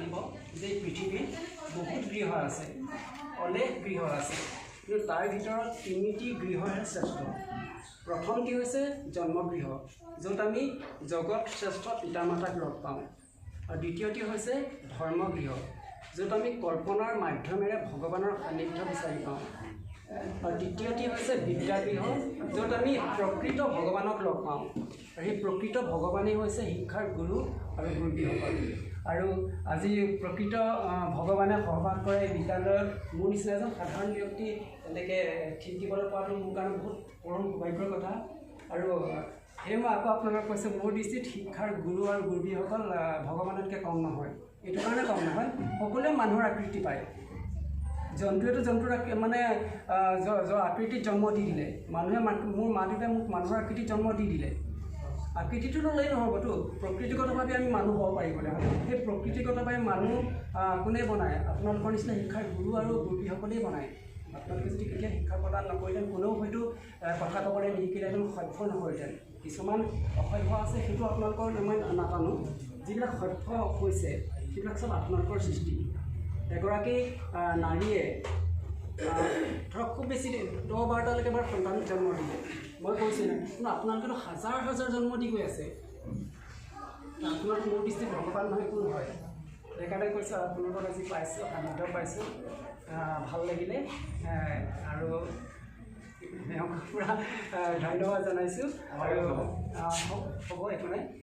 জানিব যে পৃথিৱীত বহুত গৃহ আছে, অনেক গৃহ আছে, কিন্তু তাৰ ভিতৰত তিনিটি গৃহহে শ্ৰেষ্ঠ। প্ৰথমটি হৈছে জন্মগৃহ, য'ত আমি জগত শ্ৰেষ্ঠ পিতা মাতাক লগ পাওঁ, আৰু দ্বিতীয়টি হৈছে ধৰ্মগৃহ, য'ত আমি কল্পনাৰ মাধ্যমেৰে ভগৱানৰ সান্নিধ্য বিচাৰি পাওঁ, আৰু তৃতীয়টি হৈছে বিদ্যাগৃহ, য'ত আমি প্ৰকৃত ভগৱানক লগ পাওঁ, আৰু সেই প্ৰকৃত ভগৱানেই হৈছে শিক্ষাৰ গুৰু আৰু গুৰুবীসকল। আৰু আজি প্ৰকৃত ভগৱানে সহবাস কৰে এই বিদ্যালয়ত মোৰ নিচিনা এজন সাধাৰণ ব্যক্তি এনেকৈ ঠিক দিবলৈ পোৱাটো মোৰ কাৰণে বহুত পৰম সৌভাগ্যৰ কথা। আৰু সেয়ে মই আকৌ আপোনালোকক কৈছোঁ, মোৰ দৃষ্টিত শিক্ষাৰ গুৰু আৰু গুৰুবীসকল ভগৱানতকৈ কম নহয়। এইটো কাৰণে কম নহয়, সকলোৱে মানুহৰ আকৃতি পায়। জন্তুৱেতো জন্তুৰ মানে আকৃতিত জন্ম দি দিলে, মানুহে মোৰ মা দেউতাই মোক মানুহৰ আকৃতিত জন্ম দি দিলে। আকৃতিটো ল'লেই নহ'বতো, প্ৰকৃতিগতভাৱে আমি মানুহ হ'ব পাৰিবলৈ হ'লে সেই প্ৰকৃতিগতভাৱে মানুহ কোনে বনায়? আপোনালোকৰ নিচিনা শিক্ষাৰ গুৰু আৰু গুৰুবীসকলেই বনায়। আপোনালোকে যদি কেতিয়া শিক্ষা প্ৰদান নকৰিলেন, কোনেও হয়তো কথা ক'বলৈ নিশিকিলেহেঁতেন, সভ্য নহ'লহেঁতেন। কিছুমান অসভ্য আছে, সেইটো আপোনালোকৰ মই নাজানো। যিবিলাক সভ্য হৈছে সেইবিলাক চব আপোনালোকৰ সৃষ্টি। এগৰাকী নাৰীয়ে ধৰক খুব বেছি 10-12টালৈকে এবাৰ সন্তান জন্ম দিলে, মই কৈছোঁ নাই, কিন্তু আপোনালোকেতো হাজাৰ হাজাৰ জন্ম দি গৈ আছে। আপোনালোক মোৰ দৃষ্টিত ভগৱান নহয়, কোন হয়? সেইকাৰণে কৈছোঁ, আপোনালোকক আজি পাইছোঁ, সান্নিধ্য পাইছোঁ, ভাল লাগিলে, আৰু তেওঁক পূৰা ধন্যবাদ জনাইছোঁ। আৰু হ'ব একো নাই।